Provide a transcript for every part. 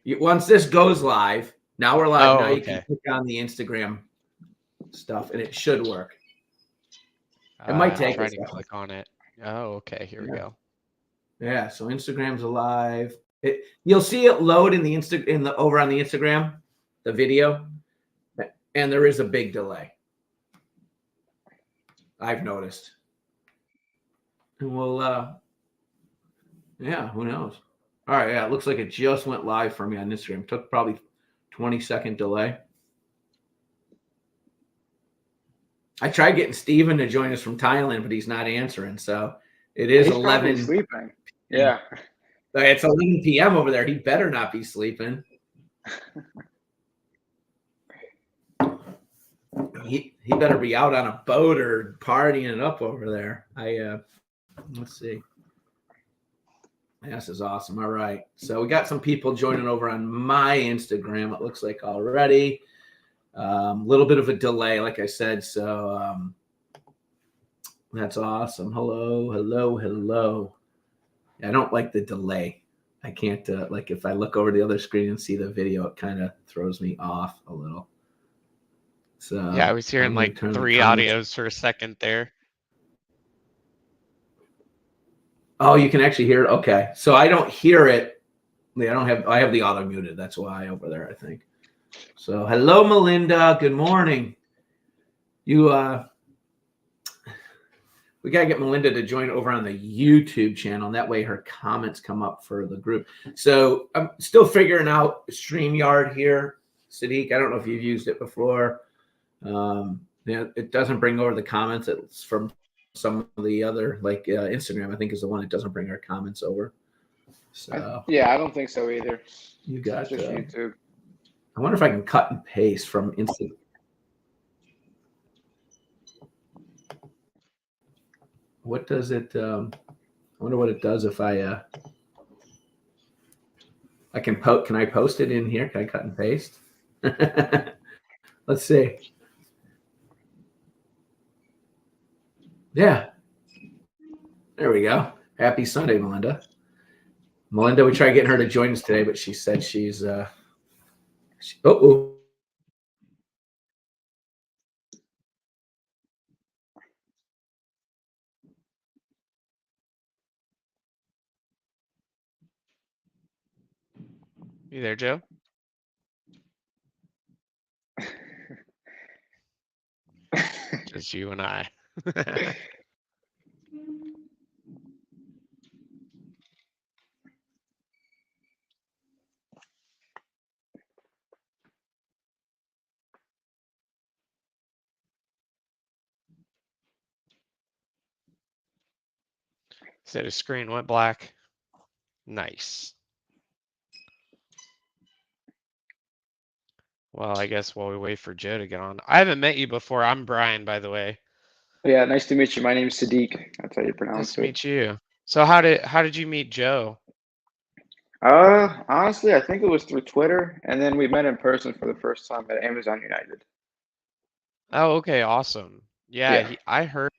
Once this goes live, now we're live. Oh, Now you can okay. click on the Instagram stuff, and it should work. It might I'm take trying us. to click on it. Oh, okay. Here we go. Yeah. So Instagram's alive. You'll see it load in the over on the Instagram, the video, and there is a big delay. I've noticed. And we'll yeah, who knows? All right, yeah, it looks like it just went live for me on Instagram. It took probably 20-second delay. I tried getting Steven to join us from Thailand, but he's not answering. So it is He's 11. probably sleeping. Yeah. It's 11 p.m. over there. He better not be sleeping. He better be out on a boat or partying it up over there. Let's see. This is awesome. All right. So we got some people joining over on my Instagram, it looks like already. A little bit of a delay, like I said. So that's awesome. Hello. I don't like the delay. I can't, like, if I look over the other screen and see the video, it kind of throws me off a little. So yeah, I was hearing like 3 audios for a second there. Oh, you can actually hear it. Okay. So I don't hear it. I have the auto muted. That's why over there, I think. So hello, Melinda. Good morning. We gotta get Melinda to join over on the YouTube channel. And that way her comments come up for the group. So I'm still figuring out StreamYard here. Sadiq, I don't know if you've used it before. It doesn't bring over the comments. It's from some of the other, like Instagram, I think is the one that doesn't bring our comments over. So I don't think so either. You got just YouTube. I wonder if I can cut and paste from Instagram. What does it? I wonder what it does if I can post. Can I post it in here? Can I cut and paste? Let's see. Yeah. There we go. Happy Sunday, Melinda. Melinda, we tried getting her to join us today, but she said she's You there, Joe? Just you and I. Said his screen went black. Nice. Well, I guess while we wait for Joe to get on. I haven't met you before. I'm Brian, by the way. Yeah, nice to meet you. My name is Sadiq. That's how you pronounce it. Nice to meet you. So how did you meet Joe? Honestly, I think it was through Twitter, and then we met in person for the first time at Amazon United. Oh, okay, awesome. Yeah, I heard.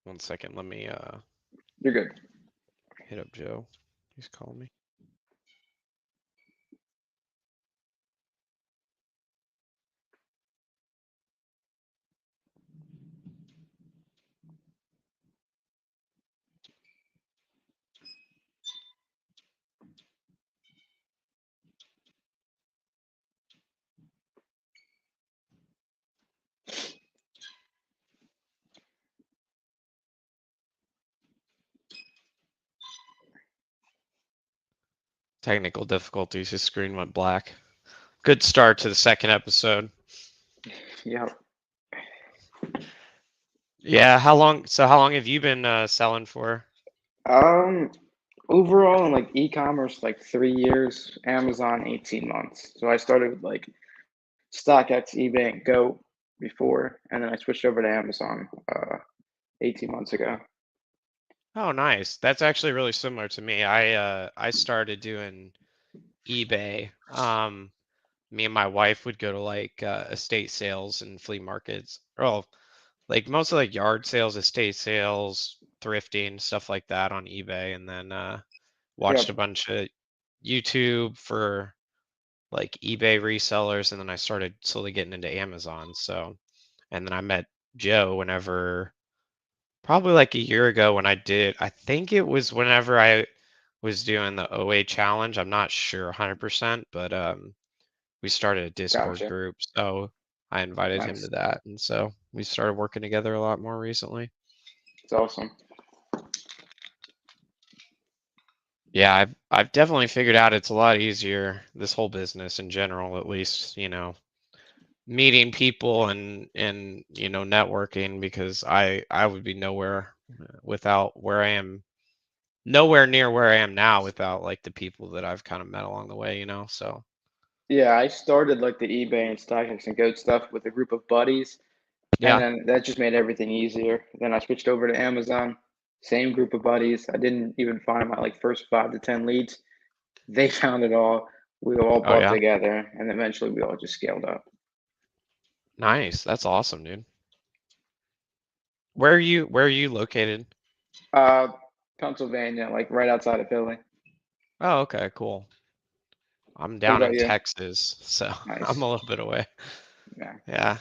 One second, let me You're good. Hit up Joe. He's calling me. Technical difficulties. His screen went black. Good start to the second episode. Yeah. Yeah. How long have you been selling for? Overall in like e-commerce, like 3 years. Amazon, 18 months. So I started with like StockX, eBay, and Go before, and then I switched over to Amazon 18 months ago. Oh, nice. That's actually really similar to me. I started doing eBay. Me and my wife would go to like estate sales and flea markets. Like mostly like yard sales, estate sales, thrifting, stuff like that on eBay, and then watched Yep. a bunch of YouTube for like eBay resellers, and then I started slowly getting into Amazon. So, and then I met Joe whenever, probably like a year ago when I think it was whenever I was doing the OA challenge. I'm not sure 100%, but we started a Discord Gotcha. group, so I invited him to Nice. that, and so we started working together a lot more recently. It's awesome. Yeah, I've definitely figured out it's a lot easier, this whole business in general, at least, meeting people and networking, because I would be nowhere without where I am, nowhere near where I am now without like the people that I've kind of met along the way, so Yeah, I started like the eBay and StockX and Goat stuff with a group of buddies, and yeah. then that just made everything easier. Then I switched over to Amazon, same group of buddies. I didn't even find my like first 5 to 10 leads. They found it all. We all Oh bought yeah. together, and eventually we all just scaled up. Nice. That's awesome, dude. Where are you located? Uh, Pennsylvania, like right outside of Philly. Oh, okay, cool. I'm What down about in you? Texas, so I'm Nice. a little bit away. Yeah. Yeah.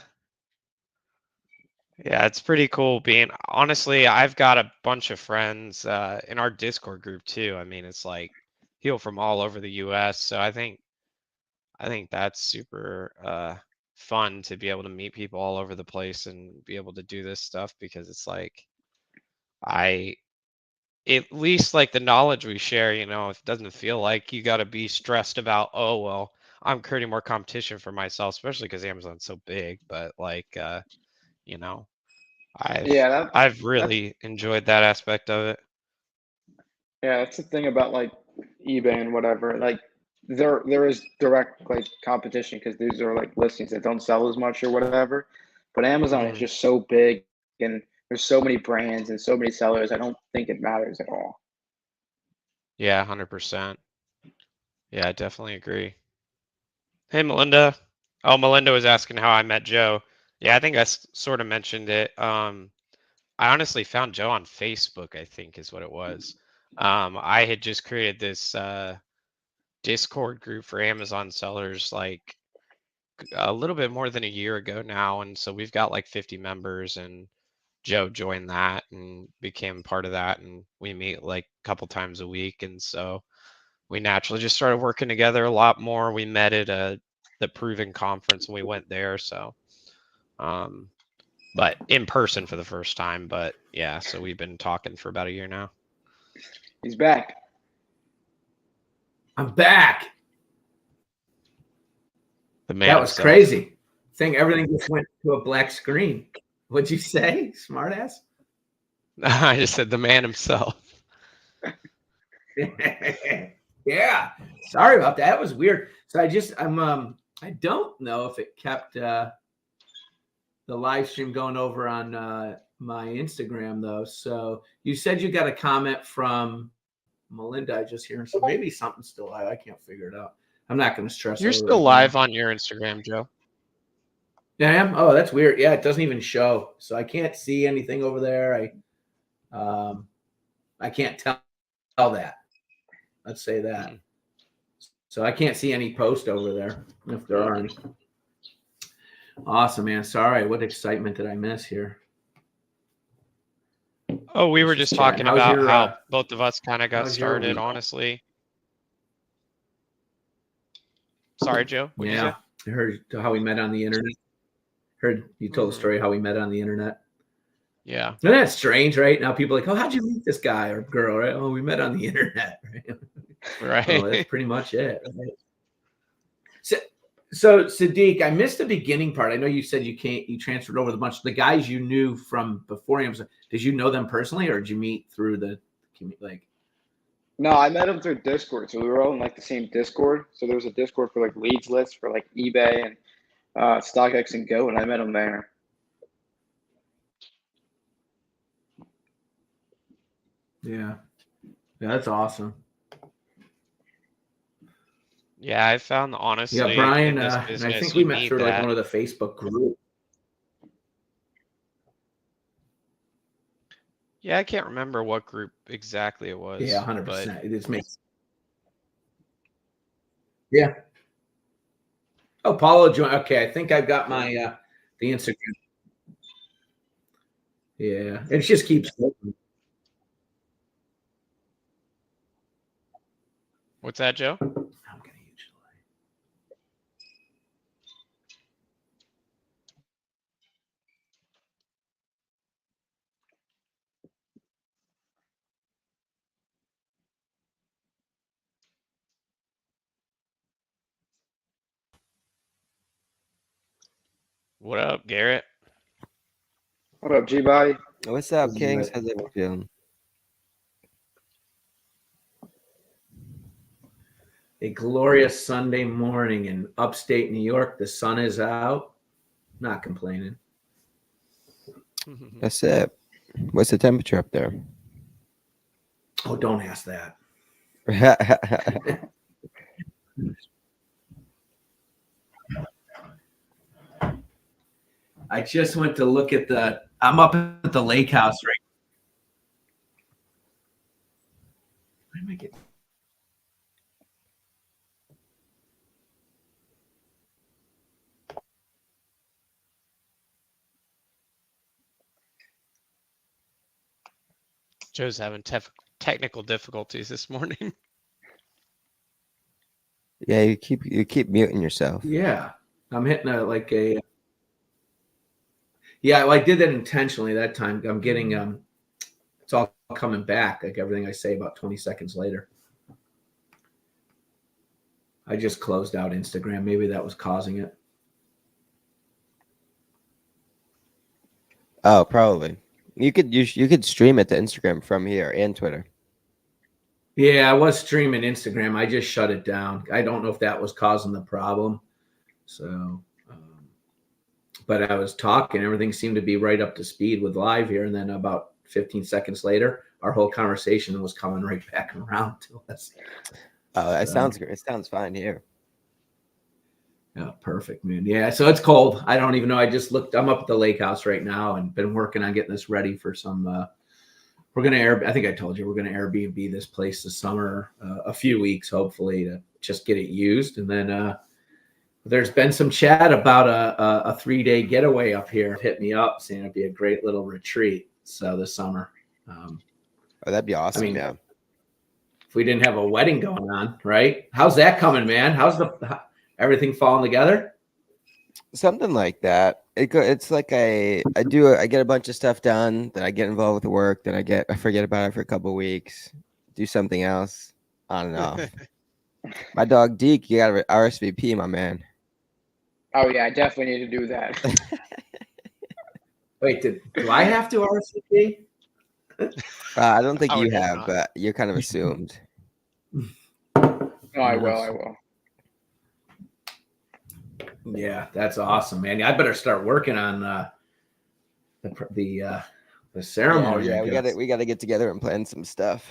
Yeah, it's pretty cool being, honestly, I've got a bunch of friends in our Discord group too. I mean, it's like people from all over the US, so I think that's super fun to be able to meet people all over the place and be able to do this stuff, because it's like I at least like the knowledge we share, it doesn't feel like you got to be stressed about, oh, well, I'm creating more competition for myself, especially because Amazon's so big. But like, you know, I've Yeah, I've that's really enjoyed that aspect of it. yeah, that's the thing about like eBay and whatever. Like there is direct like competition because these are like listings that don't sell as much or whatever. But Amazon is Hmm. just so big and there's so many brands and so many sellers. I don't think it matters at all. Yeah, 100%. Yeah, I definitely agree. Hey, Melinda. Oh, Melinda was asking how I met Joe. Yeah, I think I sort of mentioned it. I honestly found Joe on Facebook, I think is what it was. I had just created this Discord group for Amazon sellers like a little bit more than a year ago now, and so we've got like 50 members, and Joe joined that and became part of that, and we meet like a couple times a week, and so we naturally just started working together a lot more. We met at the Proven conference and we went there, so um but in person for the first time. But yeah, so we've been talking for about a year now. He's back. I'm back. The man That was himself. crazy. Think everything just went to a black screen. What'd you say, smartass? I just said the man himself. Yeah. Sorry about that. It was weird. So I don't know if it kept the live stream going over on my Instagram though. So you said you got a comment from Melinda. I just hear, so maybe something's still live. I can't figure it out. I'm not going to stress. You're over still it live now. on your Instagram, Joe. Yeah, I am. Oh, that's weird. Yeah, it doesn't even show, so I can't see anything over there. I can't tell that. Let's say that. So I can't see any post over there if there are any. Awesome, man. Sorry, what excitement did I miss here? Oh, we were Just just chatting. talking How's about your, how both of us kind of got how's your started, week? honestly. Sorry, Joe. What'd you Yeah, say? I heard how we met on the internet. Heard you told the story how we met on the internet. Yeah. Isn't that strange, right? Now people are like, oh, how'd you meet this guy or girl, right? Oh, we met on the internet, right? Right. Oh, that's pretty much it. Right? So Sadiq, I missed the beginning part. I know you said you transferred over the bunch of the guys you knew from before Amazon. Did you know them personally, or did you meet through the like? No, I met him through Discord. So we were all in like the same Discord. So there was a Discord for like leads lists for like eBay and StockX and Go, and I met him there. Yeah, that's awesome. Yeah, I found honestly Yeah, Brian, in this and I business think we you met need through like that. one of the Facebook groups. Yeah, I can't remember what group exactly it was. Yeah, but 100%. It just makes. Yeah. Oh, Paulo joined. Okay, I think I've got my the Instagram. Yeah, it just keeps going. What's that, Joe? I'm gonna use What up, Garrett? What up, G-Body? What's up, This is Kings? right. How's everyone feeling? A glorious Sunday morning in upstate New York. The sun is out. Not complaining. That's it. What's the temperature up there? Oh, don't ask that. I just went to look at the. I'm up at the lake house right. Where am I getting? Joe's having technical difficulties this morning. Yeah, you keep muting yourself. Yeah, I'm hitting a. Yeah, well, I did that intentionally that time. I'm getting it's all coming back, like everything I say about 20 seconds later. I just closed out Instagram. Maybe that was causing it. Oh, probably. You could stream it to Instagram from here and Twitter. Yeah, I was streaming Instagram. I just shut it down. I don't know if that was causing the problem. So, but I was talking. Everything seemed to be right up to speed with live here. And then about 15 seconds later, our whole conversation was coming right back around to us. Oh, that So, sounds good. It sounds fine here. yeah, perfect, man. Yeah, so it's cold. I don't even know. I just looked. I'm up at the lake house right now and been working on getting this ready for some. We're gonna I think I told you we're gonna Airbnb this place this summer, a few weeks hopefully to just get it used, and then there's been some chat about a 3-day getaway up here. Hit me up saying it'd be a great little retreat. So this summer, Oh, that'd be awesome. mean, yeah. if we didn't have a wedding going on, right? How's that coming, man? How's everything falling together? Something like that. It's like I get a bunch of stuff done, then I get involved with work, then I forget about it for a couple of weeks, do something else, on and off. My dog Deke, you got to RSVP, my man. Oh yeah, I definitely need to do that. Wait, do I have to RSVP? I don't think I you would hope have, not. but you're kind of assumed. No, I will. Yeah, that's awesome, man. I better start working on the ceremony. Yeah, I we gotta get together and plan some stuff.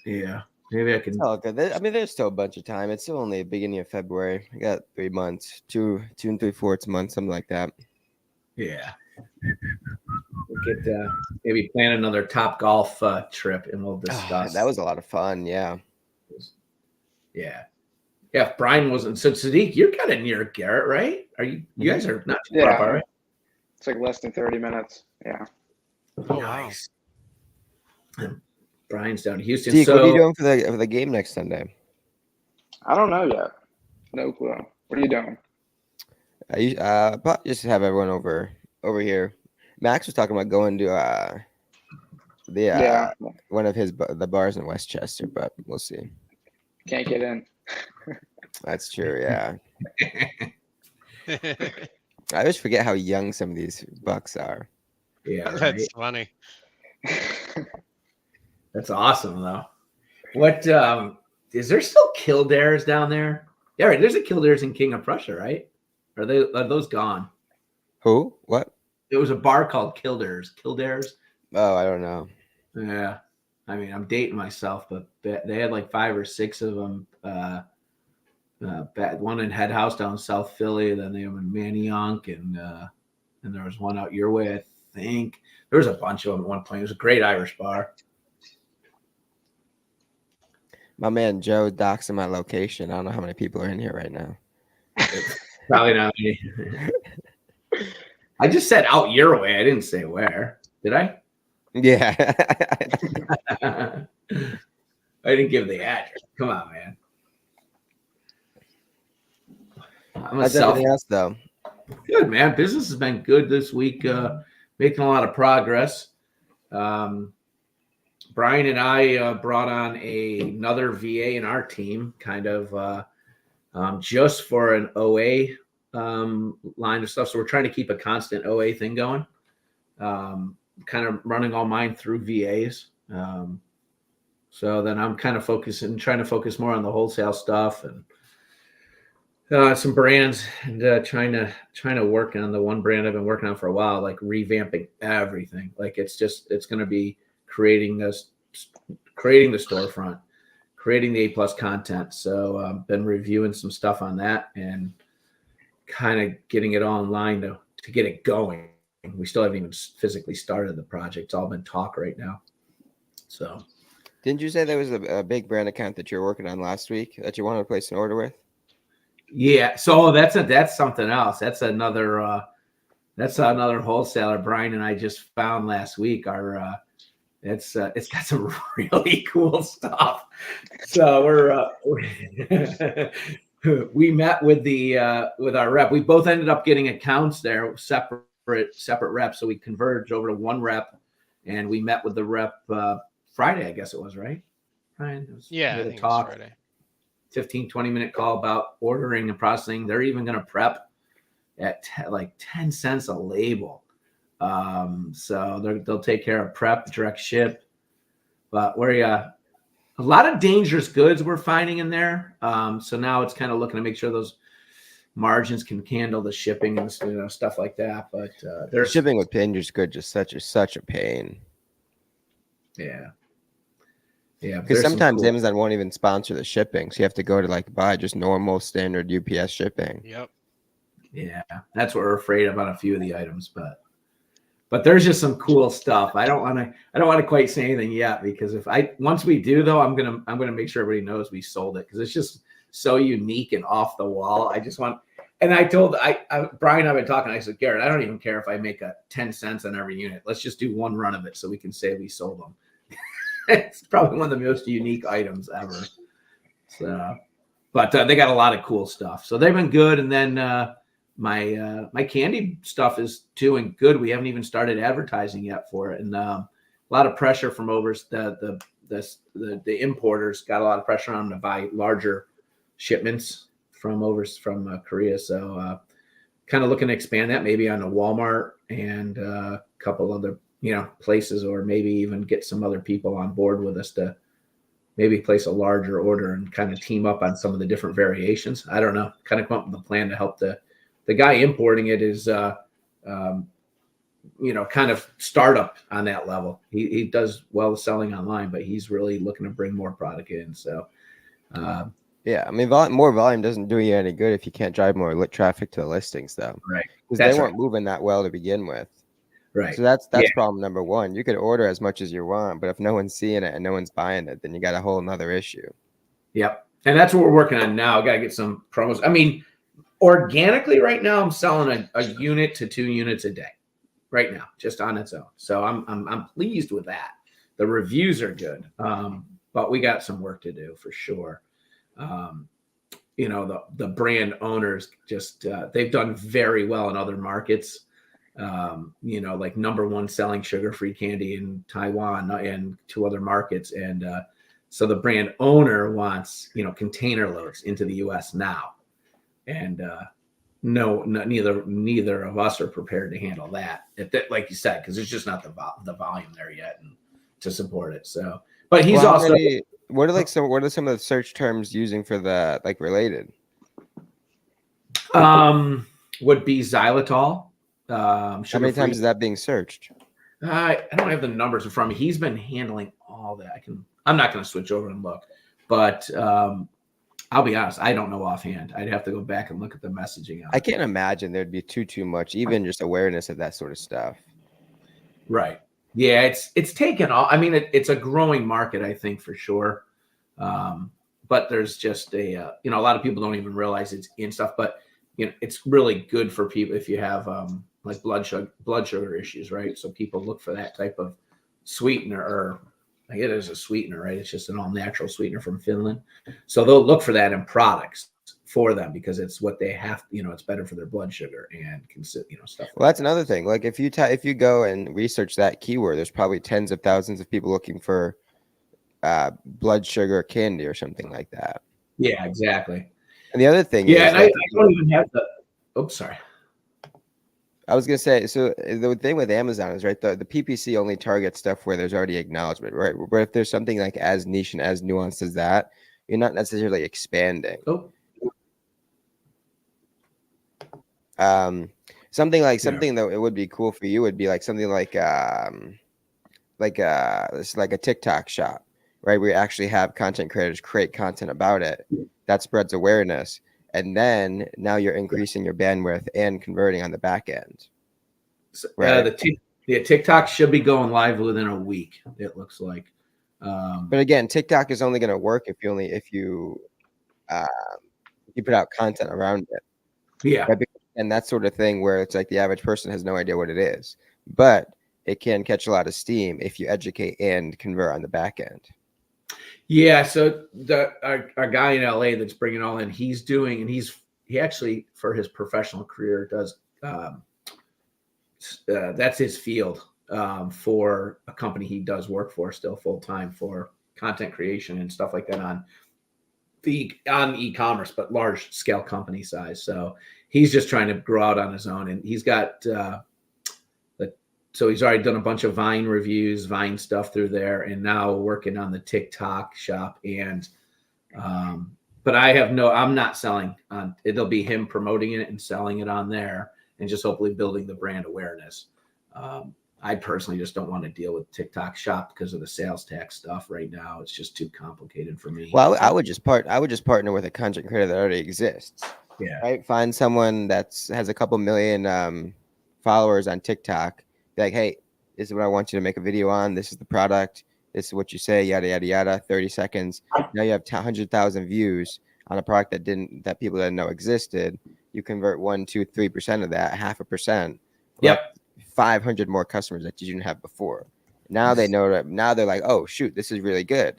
Yeah, maybe I can. It's all good. I mean, there's still a bunch of time. It's still only the beginning of February. I got 3 months, two and 3/4 months, something like that. Yeah, we'll get maybe plan another Top Golf trip, and we'll discuss. That was a lot of fun. Yeah. Yeah. If Brian wasn't so Sadiq, you're kind of near Garrett, right? Are you? You guys are not too far apart, right? It's like less than 30 minutes. Yeah. Oh, wow. Nice. And Brian's down in Houston. Deke, so what are you doing for the game next Sunday? I don't know yet. No clue. What are you doing? Probably just have everyone over here. Max was talking about going to Yeah. one of the bars in Westchester, but we'll see. Can't get in. That's true. Yeah. I always forget how young some of these bucks are. yeah, right? That's funny. That's awesome though. What is there still Kildares down there? Yeah, right. There's a Kildares in King of Prussia, right? Are those gone? Who? What? There was a bar called Kildares. Kildares. Oh, I don't know. Yeah. I mean, I'm dating myself, but they had like 5 or 6 of them. One in Head House down South Philly, then they have in Manayunk, and there was one out your way, I think. There was a bunch of them at one point. It was a great Irish bar. My man Joe doxing my location. I don't know how many people are in here right now. Probably not me. I just said out your way. I didn't say where. Did I? Yeah. I didn't give the address. Come on, man. I'm a How's everything else though? Good, man. Business has been good this week. Making a lot of progress. Brian and I brought on another VA in our team, kind of just for an OA line of stuff. So we're trying to keep a constant OA thing going. Kind of running all mine through VAs. So then I'm kind of trying to focus more on the wholesale stuff and some brands, and trying to work on the one brand I've been working on for a while, like revamping everything. Like it's going to be creating the storefront, creating the A+ content. So I've been reviewing some stuff on that and kind of getting it all in line to get it going. We still haven't even physically started the project. It's all been talk right now. So Didn't you say there was a big brand account that you were working on last week that you wanted to place an order with? yeah, so that's something else. That's another wholesaler Brian and I just found last week. It's got some really cool stuff. So we met with our rep. We both ended up getting accounts there, separate reps. So we converged over to one rep, and we met with the rep Friday, I guess it was, right? Brian? Yeah, I think it was Friday. 15-20 minute call about ordering and processing. They're even going to prep at like 10 cents a label. So they'll take care of prep, direct ship. But a lot of dangerous goods we're finding in there. So now it's kind of looking to make sure those margins can handle the shipping and stuff like that. But they're Shipping with dangerous goods is such a pain. Yeah. Because sometimes Amazon won't even sponsor the shipping, so you have to go to buy just normal standard UPS shipping. Yep. Yeah, that's what we're afraid of on a few of the items, but there's just some cool stuff. I don't want to quite say anything yet, because once we do though, I'm gonna make sure everybody knows we sold it, because it's just so unique and off the wall. I just want. And I told Brian, I've been talking. I said, Garrett, I don't even care if I make 10 cents on every unit. Let's just do one run of it so we can say we sold them. It's probably one of the most unique items ever. So, but they got a lot of cool stuff. So they've been good. And then my candy stuff is doing good. We haven't even started advertising yet for it, and a lot of pressure from the importers got a lot of pressure on them to buy larger shipments from Korea. So kind of looking to expand that maybe on a Walmart and a couple other places, or maybe even get some other people on board with us to maybe place a larger order and kind of team up on some of the different variations. I don't know, kind of come up with a plan to help the guy importing it is kind of startup on that level. He does well selling online, but he's really looking to bring more product in. So yeah, I mean, more volume doesn't do you any good if you can't drive more traffic to the listings, though. Right, because they weren't moving that well to begin with. Right. So that's problem number one. You could order as much as you want, but if no one's seeing it and no one's buying it, then you got a whole nother issue. Yep. And that's what we're working on now. Got to get some promos. I mean, organically right now, I'm selling a unit to 2 units a day right now, just on its own. So I'm pleased with that. The reviews are good. But we got some work to do for sure. The brand owners just, they've done very well in other markets. Like #1 selling sugar-free candy in Taiwan and 2 other markets. And so the brand owner wants, container loads into the US now. And neither of us are prepared to handle that, like you said, because there's just not the volume there yet and to support it. So, but he's what are some of the search terms using for the related? Would be xylitol. How many times is that being searched? I don't have the numbers in front of me. He's been handling all that. I'm not going to switch over and look, but I'll be honest, I don't know offhand. I'd have to go back and look at the messaging. I can't imagine there'd be too much, even just awareness of that sort of stuff. Right. Yeah, it's taken off. I mean, it's a growing market, I think, for sure. But there's just a a lot of people don't even realize it's in stuff. But it's really good for people if you have like blood sugar issues, right? So people look for that type of sweetener, or I get it as a sweetener, right? It's just an all natural sweetener from Finland. So they'll look for that in products for them because it's what they have. It's better for their blood sugar and stuff. Well, that's another thing. Like if you go and research that keyword, there's probably tens of thousands of people looking for blood sugar candy or something like that. Yeah, exactly. And the other thing Yeah, is and I don't even have the. Oops, sorry. I was gonna say, so the thing with Amazon is, right, the PPC only targets stuff where there's already acknowledgement, right? But if there's something like as niche and as nuanced as that, you're not necessarily expanding. Oh. Something though, it would be cool for you would be like something like it's like a TikTok shop, right? Where you actually have content creators create content about it that spreads awareness. And then now you're increasing your bandwidth and converting on the back end. Right. The TikTok should be going live within a week. It looks like. But again, TikTok is only going to work if you put out content around it. Yeah. Right? And that sort of thing where it's like the average person has no idea what it is, but it can catch a lot of steam if you educate and convert on the back end. Yeah. So our guy in LA that's bringing all in, he actually for his professional career does that's his field for a company he does work for still full time for content creation and stuff like that on e-commerce, but large scale company size. So he's just trying to grow out on his own, and he's got so he's already done a bunch of Vine reviews, Vine stuff through there, and now working on the TikTok shop. And but I'm not selling on. It'll be him promoting it and selling it on there, and just hopefully building the brand awareness. I personally just don't want to deal with TikTok shop because of the sales tax stuff right now. It's just too complicated for me. Well, I would just partner with a content creator that already exists. Yeah. Right. Find someone has a couple million followers on TikTok. Be like, hey, this is what I want you to make a video on. This is the product. This is what you say. Yada yada yada. 30 seconds. Now you have 100,000 views on a product that people didn't know existed. You convert 1, 2, 3% of that, 0.5%. Yep. 500 more customers that you didn't have before. Now they know that. Now they're like, oh shoot, this is really good.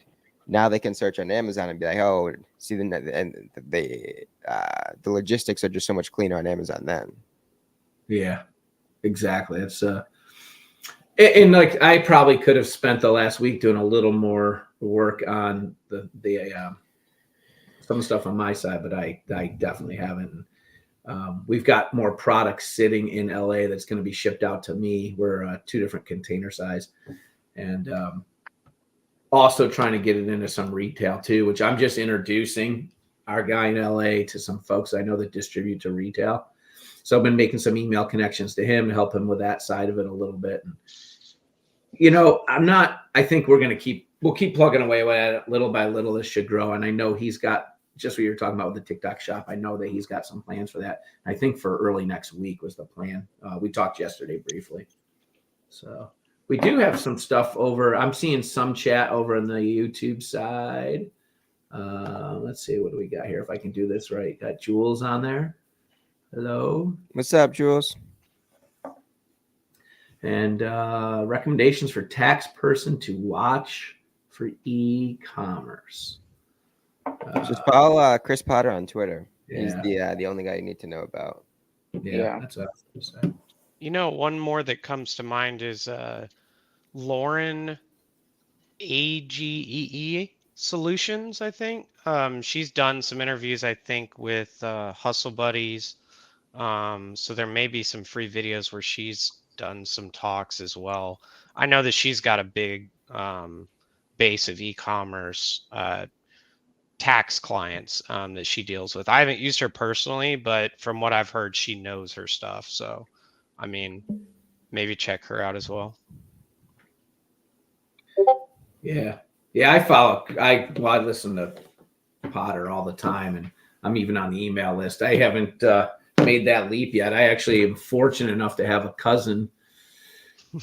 Now they can search on Amazon and be like, oh, see, and the logistics are just so much cleaner on Amazon then. Yeah, exactly. It's and like I probably could have spent the last week doing a little more work on the some stuff on my side, but I definitely haven't. We've got more products sitting in LA that's going to be shipped out to me. We're 2 different container size, and also trying to get it into some retail too, which I'm just introducing our guy in LA to some folks I know that distribute to retail. So I've been making some email connections to him to help him with that side of it a little bit. And, I think we'll keep plugging away at it little by little. This should grow. And I know he's got just what you were talking about with the TikTok shop. I know that he's got some plans for that. I think for early next week was the plan. We talked yesterday briefly. So we do have some stuff over. I'm seeing some chat over on the YouTube side. Let's see, what do we got here? If I can do this right. Got Jules on there. Hello. What's up, Jules? And recommendations for tax person to watch for e-commerce. Just follow Chris Potter on Twitter. Yeah. He's the only guy you need to know about. Yeah. That's what I was going to say. One more that comes to mind is Lauren AGEE Solutions, I think. She's done some interviews, I think, with Hustle Buddies. So there may be some free videos where she's done some talks as well. I know that she's got a big base of e-commerce tax clients that she deals with. I haven't used her personally, but from what I've heard, she knows her stuff. So, I mean, maybe check her out as well. Yeah. I listen to Potter all the time, and I'm even on the email list. I haven't made that leap yet. I actually am fortunate enough to have a cousin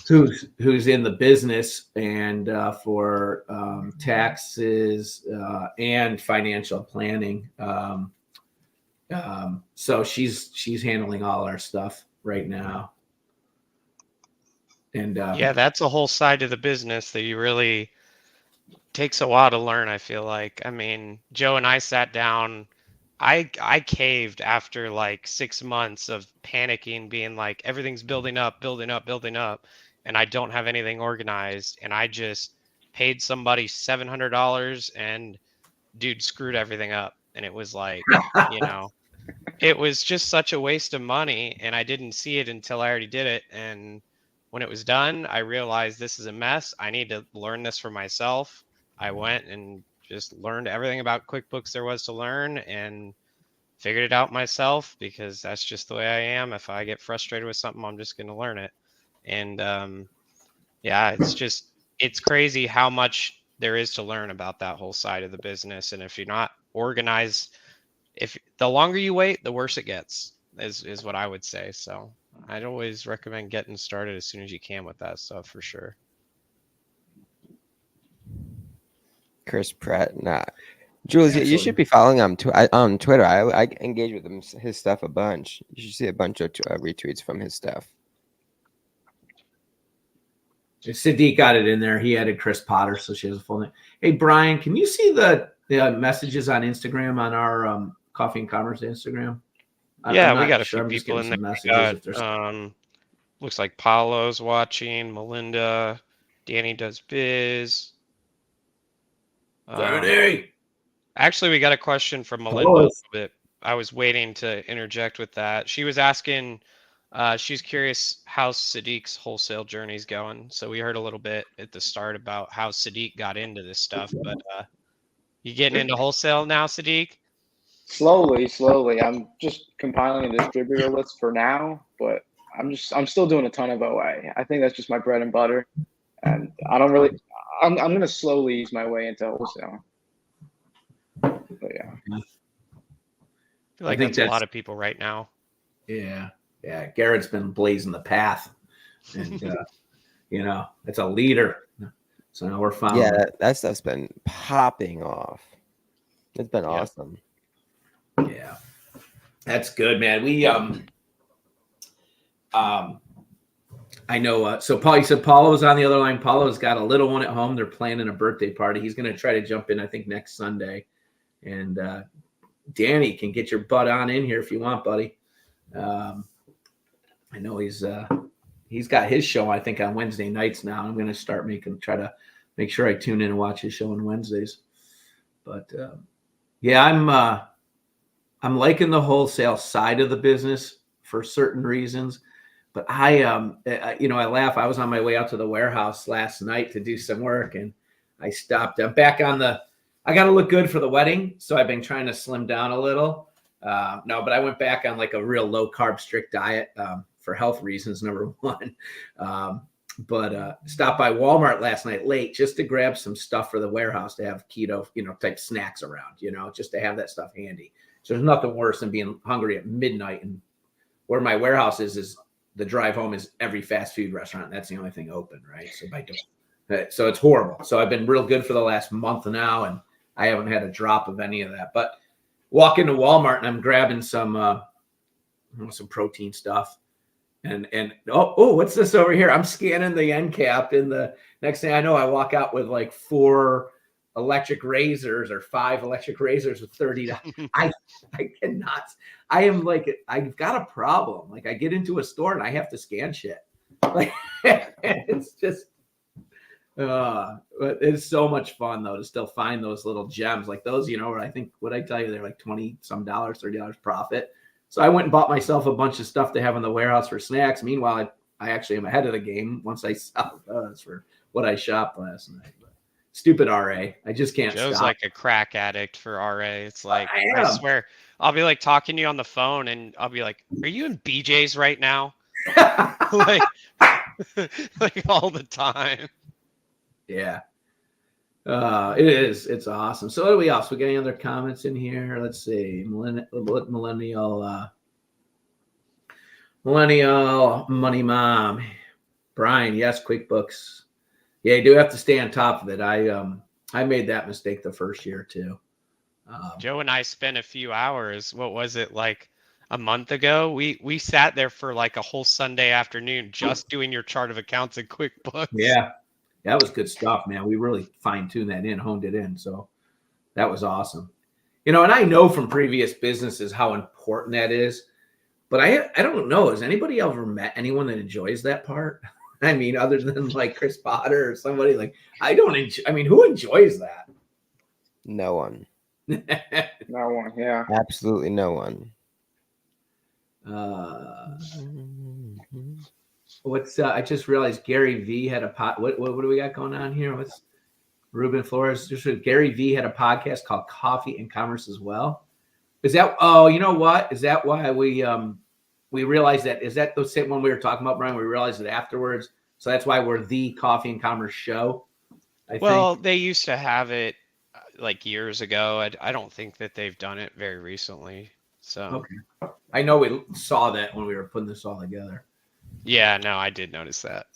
who's in the business and for taxes and financial planning. So she's handling all our stuff right now. And Yeah, that's a whole side of the business that you really takes a while to learn, I feel like. I mean, Joe and I sat down. I caved after like 6 months of panicking, being like, everything's building up, building up, building up, and I don't have anything organized. And I just paid somebody $700 and dude screwed everything up. And it was like, you know, it was just such a waste of money. And I didn't see it until I already did it. And when it was done, I realized this is a mess. I need to learn this for myself. I went and just learned everything about QuickBooks there was to learn and figured it out myself because that's just the way I am. If I get frustrated with something, I'm just going to learn it. And yeah, it's crazy how much there is to learn about that whole side of the business. And if you're not organized, if the longer you wait, the worse it gets, is what I would say. So I'd always recommend getting started as soon as you can with that stuff for sure. Chris Pratt, nah. Jules, you Excellent. should be following him on Twitter. I engage with his stuff a bunch. You should see a bunch of retweets from his stuff. Sadiq got it in there. He added Chris Potter, so she has a full name. Hey, Brian, can you see the messages on Instagram on our Coffee and Commerce Instagram? Yeah, I'm we not got a sure. few I'm just people in getting there. some messages. If We there's... got, looks like Paulo's watching, Melinda, Danny does biz. Actually, we got a question from Melinda a little bit. I was waiting to interject with that. She was asking, she's curious how Sadiq's wholesale journey's going. So we heard a little bit at the start about how Sadiq got into this stuff, but you getting into wholesale now, Sadiq? Slowly. I'm just compiling a distributor list for now, but I'm still doing a ton of OA. I think that's just my bread and butter, and I'm gonna slowly ease my way into wholesale. But yeah, I feel like that's a lot of people right now. Yeah. Garrett's been blazing the path, and it's a leader. So now we're following. Yeah, that stuff's been popping off. It's been awesome. Yeah, that's good, man. We I know. So Paul, you said Paulo's on the other line. Paulo's got a little one at home. They're planning a birthday party. He's going to try to jump in, I think, next Sunday. And Danny can get your butt on in here if you want, buddy. I know he's got his show, I think, on Wednesday nights now. I'm going to try to make sure I tune in and watch his show on Wednesdays. But yeah, I'm liking the wholesale side of the business for certain reasons. But I laugh. I was on my way out to the warehouse last night to do some work, and I stopped. I'm back on I got to look good for the wedding, so I've been trying to slim down a little. But I went back on like a real low carb, strict diet for health reasons, number one. But stopped by Walmart last night late just to grab some stuff for the warehouse to have keto, type snacks around, just to have that stuff handy. So there's nothing worse than being hungry at midnight, and where my warehouse is the drive home is every fast food restaurant. And that's the only thing open, right? So it's horrible. So I've been real good for the last month now, and I haven't had a drop of any of that. But walk into Walmart and I'm grabbing some protein stuff. And what's this over here? I'm scanning the end cap, and the next thing I know, I walk out with like 4 electric razors or 5 electric razors with $30. I cannot. I am like, I've got a problem. Like I get into a store and I have to scan shit. Like it's just, but it's so much fun though to still find those little gems like those. Where I think, what I tell you, they're like $20 some, $30 profit. So I went and bought myself a bunch of stuff to have in the warehouse for snacks. Meanwhile, I actually am ahead of the game once I sell those for what I shopped last night. But stupid RA. I just can't Joe's stop. like a crack addict for RA. It's like, I swear, I'll be like talking to you on the phone and I'll be like, are you in BJ's right now? like all the time. Yeah. It is. It's awesome. So what do we else? We got any other comments in here? Let's see. Millennial money mom. Brian, yes, QuickBooks. Yeah, you do have to stay on top of it. I made that mistake the first year too. Joe and I spent a few hours. What was it, like a month ago? We sat there for like a whole Sunday afternoon just doing your chart of accounts in QuickBooks. Yeah, that was good stuff, man. We really fine-tuned that in, honed it in. So that was awesome. And I know from previous businesses how important that is. But I don't know. Has anybody ever met anyone that enjoys that part? I mean, other than like Chris Potter or somebody like I don't enjoy. I mean, who enjoys that? No one. No one, yeah. Absolutely no one. What's I just realized Gary V had a what do we got going on here? What's Ruben Flores? Just Gary V had a podcast called Coffee and Commerce as well. Is that? Oh, you know what? Is that why we realized that? Is that the same one we were talking about, Brian? We realized it afterwards, so that's why we're the Coffee and Commerce show. I think. They used to have it like years ago. I don't think that they've done it very recently. So Okay. I know we saw that when we were putting this all together. yeah, no, I did notice that.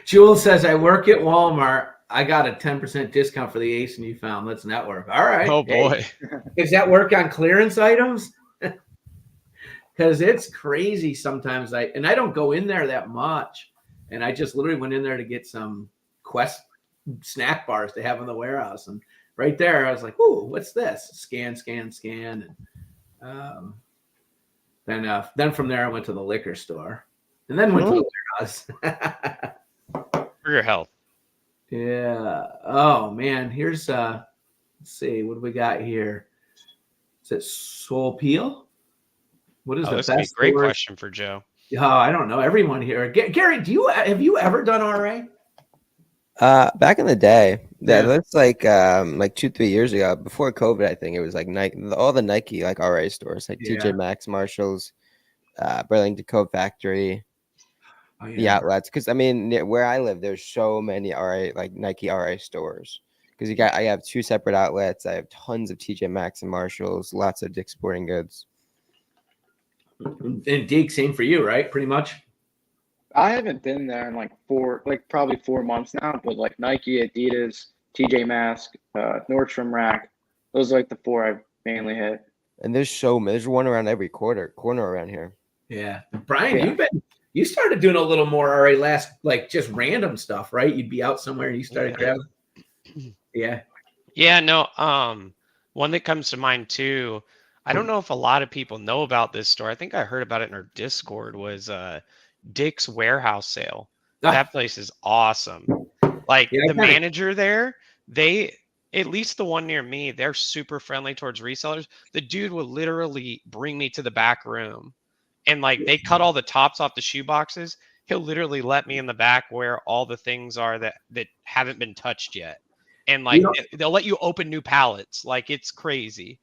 Jules says, I work at Walmart. I got a 10% discount for the Ace and You Found. Let's network. All right. Oh Hey, boy. does that work on clearance items? Because it's crazy sometimes. I don't go in there that much. And I just literally went in there to get some Quest snack bars to have in the warehouse. And right there, I was like, ooh, what's this? Scan. And then from there, I went to the liquor store. And then went to the warehouse. For your health. Yeah. Oh man. Here's let's see, what do we got here? Is it Soul Peel? What is the This would be a best great store? question for Joe. Oh, I don't know. Everyone here. Gary, have you ever done RA? Back in the day, Yeah. that's like 2-3 years ago, before COVID, I think it was like Nike, all the Nike like RA stores, like Yeah. TJ Maxx, Marshalls, Burlington Coat Factory, Oh, the outlets. Because I mean, where I live, there's so many RA like Nike RA stores. Because I have 2 separate outlets. I have tons of TJ Maxx and Marshalls, lots of Dick's Sporting Goods. And Deke, same for you, right? Pretty much. I haven't been there in probably 4 months now, but like Nike, Adidas, TJ Maxx, Nordstrom Rack, those are like the 4 I've mainly hit. And there's so many. There's one around every corner around here. Yeah. Brian, Yeah. you started doing a little more RA last, like just random stuff, right? You'd be out somewhere and you started grabbing. Yeah. Yeah, no, one that comes to mind too. I don't know if a lot of people know about this store. I think I heard about it in our Discord, was Dick's Warehouse Sale. Ah. That place is awesome. Like Yeah, I the kinda- manager there, at least the one near me, they're super friendly towards resellers. The dude will literally bring me to the back room and like they cut all the tops off the shoe boxes. He'll literally let me in the back where all the things are that haven't been touched yet. And like they'll let you open new pallets. Like it's crazy.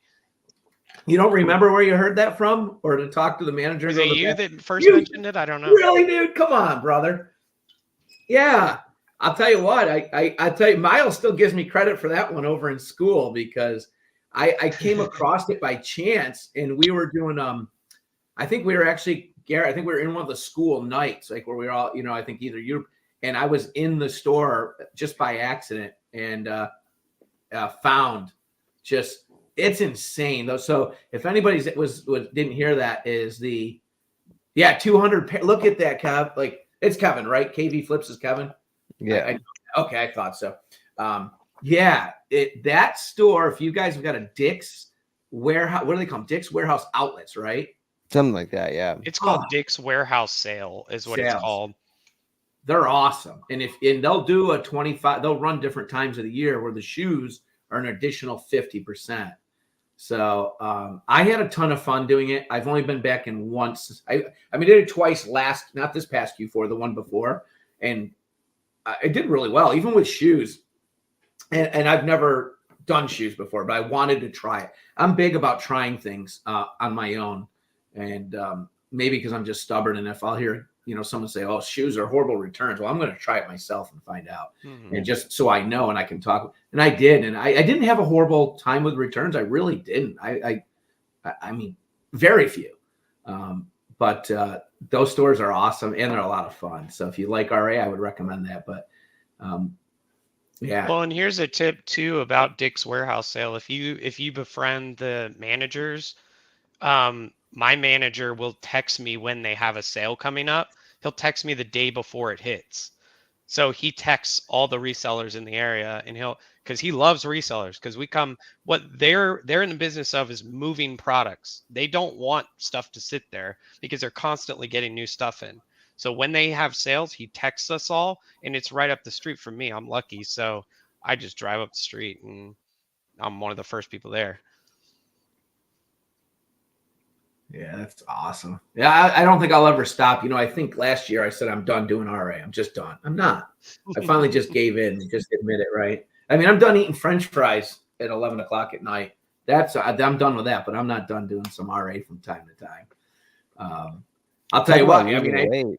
You don't remember where you heard that from, or to talk to the manager? Was go it to you the- that first You- mentioned it? I don't know. Really, dude? Come on, brother. Yeah, I'll tell you what. I tell you, Miles still gives me credit for that one over in school because I came across it by chance, and we were doing I think we were actually Garrett. I think we were in one of the school nights, like where we were all, I think either you and I was in the store just by accident and found just. It's insane though. So if anybody's didn't hear that, is 200. Look at that, Kev. Like it's Kevin, right? KV Flips is Kevin. Yeah. Okay, I thought so. That store. If you guys have got a Dick's Warehouse, what do they call them? Dick's Warehouse Outlets, right? Something like that. Yeah. It's called Dick's Warehouse Sale, is what it's Sales. called. They're awesome, and they'll do a 25. They'll run different times of the year where the shoes are an additional 50%. So I had a ton of fun doing it. I've only been back in once. I did it twice not this past Q4, the one before. And I did really well, even with shoes. And I've never done shoes before, but I wanted to try it. I'm big about trying things on my own. And maybe because I'm just stubborn. And if I'll hear, someone say, oh, shoes are horrible returns. Well, I'm going to try it myself and find out. Mhm. And just so I know and I can talk. And I did. And I didn't have a horrible time with returns. I really didn't. I mean, very few. But those stores are awesome and they're a lot of fun. So if you like RA, I would recommend that. But yeah. Well, and here's a tip too about Dick's Warehouse Sale. If you befriend the managers, my manager will text me when they have a sale coming up. He'll text me the day before it hits. So he texts all the resellers in the area, and because he loves resellers, because what they're in the business of is moving products. They don't want stuff to sit there because they're constantly getting new stuff in. So when they have sales, he texts us all, and it's right up the street from me. I'm lucky, so I just drive up the street, and I'm one of the first people there. Yeah, that's awesome. Yeah, I don't think I'll ever stop. I think last year I said I'm done doing RA. I'm just done. I'm not. I finally just gave in and just admit it, right? I mean, I'm done eating French fries at 11 o'clock at night. I'm done with that, but I'm not done doing some RA from time to time. I'll tell you what. I mean,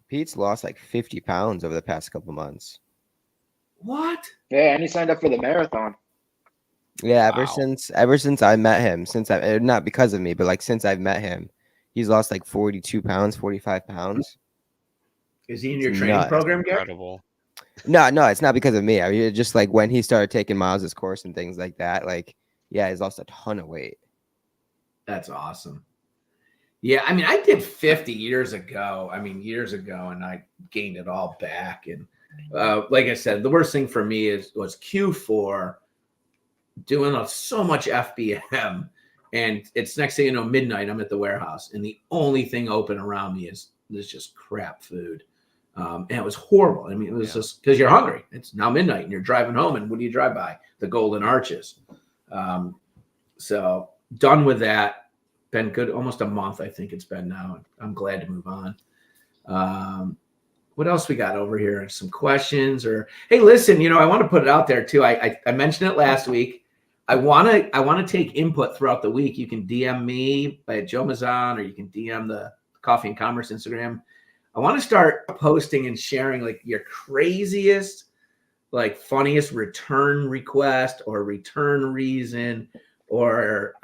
Pete's lost like 50 pounds over the past couple months. What? Yeah, and he signed up for the marathon. Yeah, Wow. ever since I met him, not because of me, but like since I've met him, he's lost like 42 pounds, 45 pounds. Is he in your It's training nuts. program, Gary? Incredible. No, it's not because of me. I mean, just like when he started taking Miles's course and things like that, like, yeah, he's lost a ton of weight. That's awesome. Yeah, I mean, I did 50 years ago. And I gained it all back. And like I said, the worst thing for me was Q4 doing so much FBM. And it's next thing you know, midnight, I'm at the warehouse. And the only thing open around me is just crap food. And it was horrible. I mean, it was just because you're hungry. It's now midnight and you're driving home. And what do you drive by? The Golden Arches. So done with that. Been good almost a month, I think it's been now. I'm glad to move on. What else we got over here? Some questions hey, listen, I want to put it out there too. I mentioned it last week. I want to take input throughout the week. You can DM me by Joe Mazan, or you can DM the Coffee and Commerce Instagram. I want to start posting and sharing like your craziest, like funniest return request or return reason or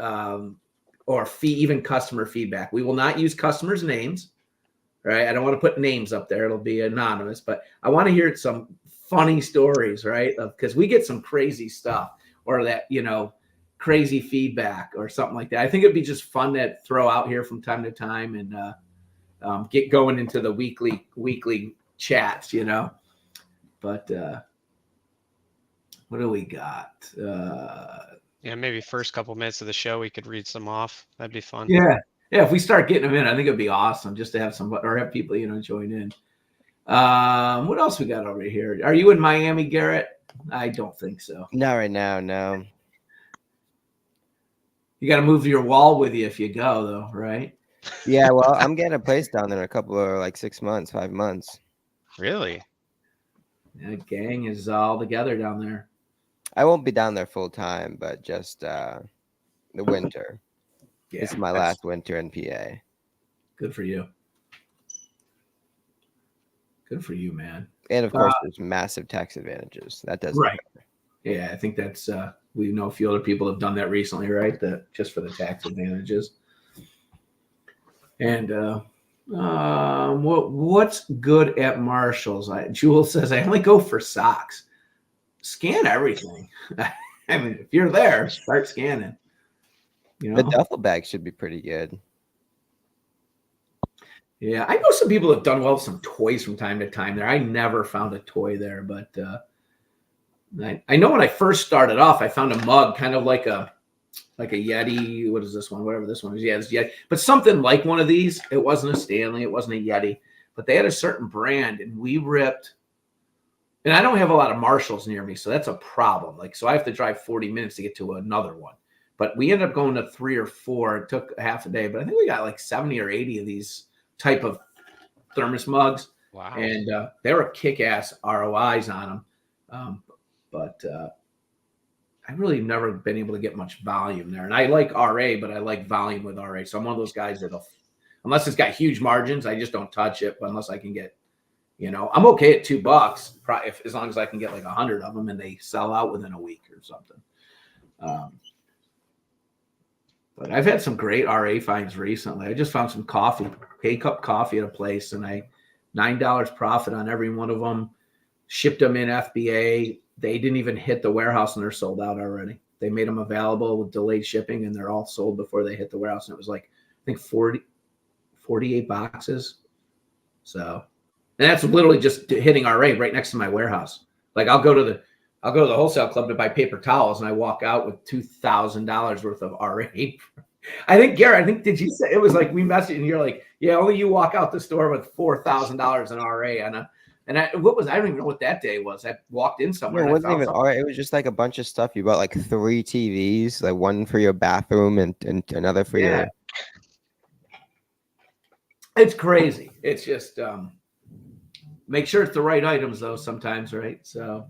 even customer feedback. We will not use customers' names, right? I don't want to put names up there. It'll be anonymous, but I want to hear some funny stories, right? Because we get some crazy stuff or that, crazy feedback or something like that. I think it'd be just fun to throw out here from time to time and get going into the weekly chats, But what do we got? Yeah, maybe first couple minutes of the show we could read some off. That'd be fun. Yeah. If we start getting them in, I think it'd be awesome just to have have people, join in. What else we got over here? Are you in Miami, Garrett? I don't think so. Not right now, no. You got to move your wall with you if you go, though, right? Yeah, well, I'm getting a place down there in a couple of like 6 months, 5 months. Really? Yeah, gang is all together down there. I won't be down there full time, but just the winter. Yeah, This is my last winter in PA. Good for you. Good for you, man. And of course, there's massive tax advantages. That doesn't right. Yeah, I think that's we know a few other people have done that recently, right? That just for the tax advantages. And what's good at Marshall's? Jules says I only go for socks. Scan everything. I mean, if you're there, start scanning. The duffel bag should be pretty good. Yeah, I know some people have done well with some toys from time to time there. I never found a toy there, but I know when I first started off, I found a mug kind of like a Yeti. What is this one? Whatever this one is. Yeah, it's Yeti. But something like one of these. It wasn't a Stanley. It wasn't a Yeti. But they had a certain brand, and we ripped. And I don't have a lot of Marshalls near me, so that's a problem. So I have to drive 40 minutes to get to another one. But we ended up going to 3 or 4. It took a half a day, but I think we got like 70 or 80 of these type of thermos mugs. Wow. And they were kick-ass ROIs on them. But I've really never been able to get much volume there. And I like RA, but I like volume with RA. So I'm one of those guys that'll, unless it's got huge margins, I just don't touch it. But unless I can get, I'm okay at $2, as long as I can get like 100 of them and they sell out within a week or something. But I've had some great RA finds recently. I just found some coffee, K-Cup coffee at a place, and I $9 profit on every one of them. Shipped them in FBA. They didn't even hit the warehouse, and they're sold out already. They made them available with delayed shipping, and they're all sold before they hit the warehouse. And it was like, I think 48 boxes. So, and that's literally just hitting RA right next to my warehouse. Like I'll go to the wholesale club to buy paper towels, and I walk out with $2,000 worth of RA. I think, Garrett, did you say it was like we messaged and you're like, yeah, only you walk out the store with $4,000 in RA on a, and I don't even know what that day was. I walked in somewhere. No, it wasn't even all right. It was just like a bunch of stuff. You bought like 3 TVs, like one for your bathroom and another for your. It's crazy. It's just make sure it's the right items though sometimes, right? So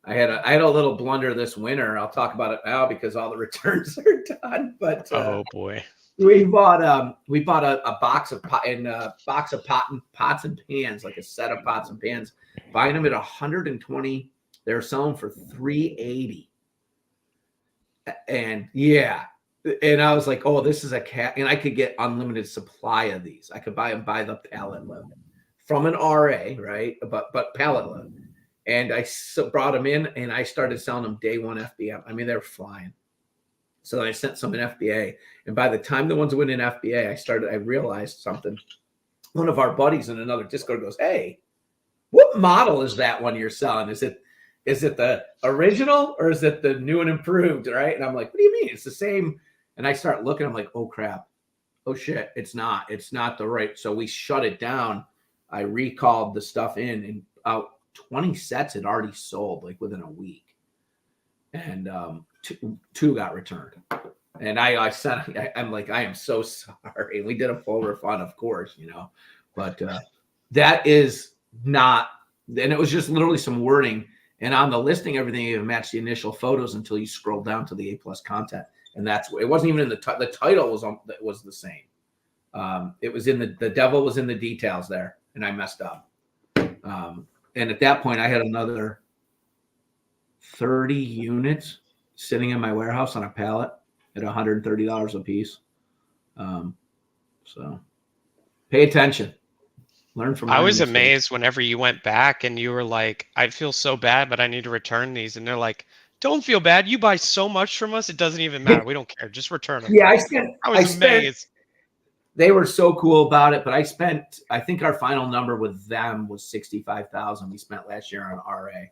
I had a little blunder this winter. I'll talk about it now because all the returns are done. But Oh boy. we bought a box of pots and pans, like a set of pots and pans, buying them at 120. They're selling for $380. And yeah. And I was like, oh, this is a cat. And I could get unlimited supply of these. I could buy them by the pallet load from an RA, right? But pallet load. And I brought them in and I started selling them day one FBA. I mean, they're flying. So I sent some in FBA. And by the time the ones went in FBA, I realized something. One of our buddies in another Discord goes, hey, what model is that one you're selling? Is it the original or is it the new and improved, right? And I'm like, what do you mean? It's the same. And I start looking, I'm like, oh crap. Oh shit, it's not the right. So we shut it down. I recalled the stuff in and out 20 sets had already sold like within a week. And two got returned. And I'm like, I am so sorry. We did a full refund, of course, but that is not, and it was just literally some wording. And on the listing, everything even matched the initial photos until you scroll down to the A+ content. And it wasn't even in the title was the same. It was in the devil was in the details there, and I messed up. And at that point, I had another 30 units sitting in my warehouse on a pallet at $130 a piece. So pay attention. Learn from. I was amazed whenever you went back and you were like, I feel so bad, but I need to return these. And they're like, don't feel bad. You buy so much from us. It doesn't even matter. We don't care. Just return them. Yeah, I was amazed. They were so cool about it, but I think our final number with them was 65,000 we spent last year on RA.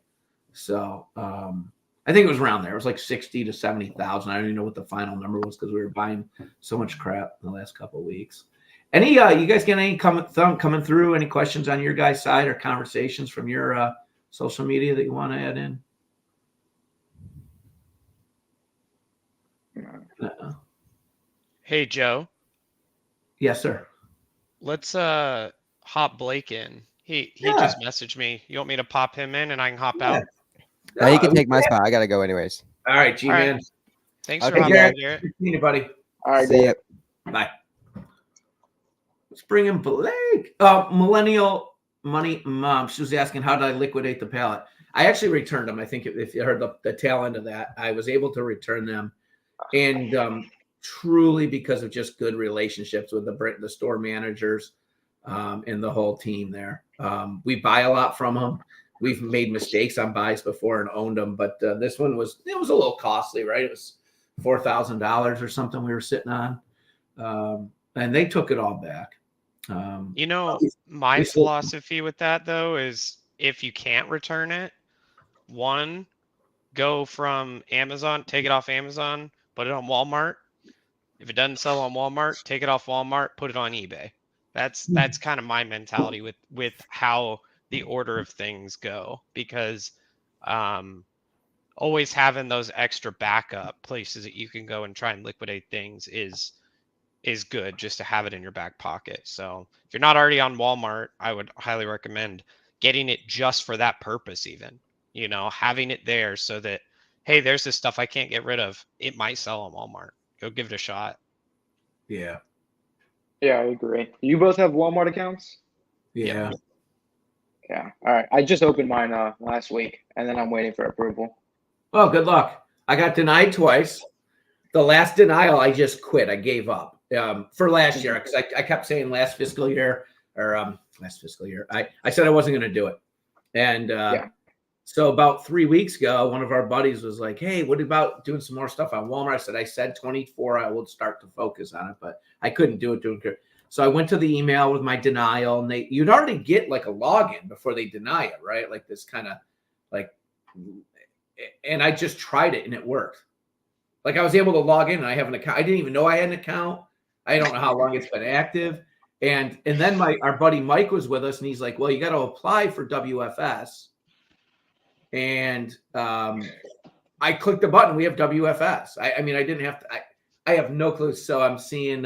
So I think it was around there. It was like 60 to 70,000. I don't even know what the final number was because we were buying so much crap in the last couple of weeks. Any you guys get any coming through? Any questions on your guys' side or conversations from your social media that you want to add in? Hey, Joe. Yes, sir. Let's hop Blake in. He just messaged me. You want me to pop him in and I can hop out? No, you can take my spot. I gotta go anyways. All right, G-Man. Right. Thanks for Okay, hopping in, Garrett. See you, buddy. All right, See ya. Bye. Let's bring in Blake. Millennial Money Mom. She was asking, how did I liquidate the pallet? I actually returned them. I think if you heard the tail end of that, I was able to return them. And truly because of just good relationships with the store managers and the whole team there. We buy a lot from them. We've made mistakes on buys before and owned them, but this one was a little costly, right? It was $4,000 or something we were sitting on. And they took it all back. My philosophy with that though is if you can't return it, one, go from Amazon, take it off Amazon, put it on Walmart. If it doesn't sell on Walmart, take it off Walmart, put it on eBay. That's kind of my mentality with how the order of things go, because always having those extra backup places that you can go and try and liquidate things is good, just to have it in your back pocket. So if you're not already on Walmart, I would highly recommend getting it just for that purpose, even, having it there so that, hey, there's this stuff I can't get rid of. It might sell on Walmart. Go give it a shot. Yeah. Yeah, I agree. You both have Walmart accounts? Yeah. Yeah. All right. I just opened mine last week, and then I'm waiting for approval. Well, good luck. I got denied twice. the last denial, I just quit. I gave up for last year because I kept saying last fiscal year or last fiscal year. I said I wasn't going to do it. And so about 3 weeks ago, one of our buddies was like, hey, what about doing some more stuff on Walmart? I said 24, I will start to focus on it, but I couldn't do it. So I went to the email with my denial, and you'd already get like a login before they deny it, right? Like this kind of like, and I just tried it and it worked. Like I was able to log in and I have an account. I didn't even know I had an account. I don't know how long it's been active. And then our buddy Mike was with us and he's like, well, you got to apply for WFS. And I clicked the button. We have WFS. I mean, I didn't have to, I have no clue. So I'm seeing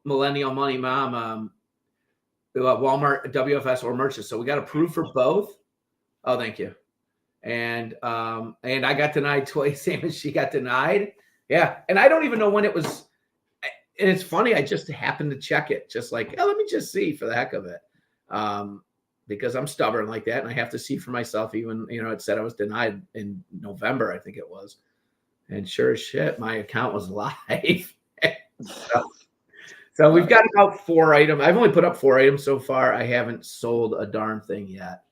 Millennial Money Mom, Walmart, WFS, or merchants. So we got approved for both. Oh, thank you. And I got denied twice, same as she got denied. Yeah. And I don't even know when it was. And it's funny. I just happened to check it just like, oh, let me just see for the heck of it. Because I'm stubborn like that. And I have to see for myself, even, it said I was denied in November, I think it was. And sure as shit, my account was live. So we've got about 4 items. I've only put up 4 items so far. I haven't sold a darn thing yet.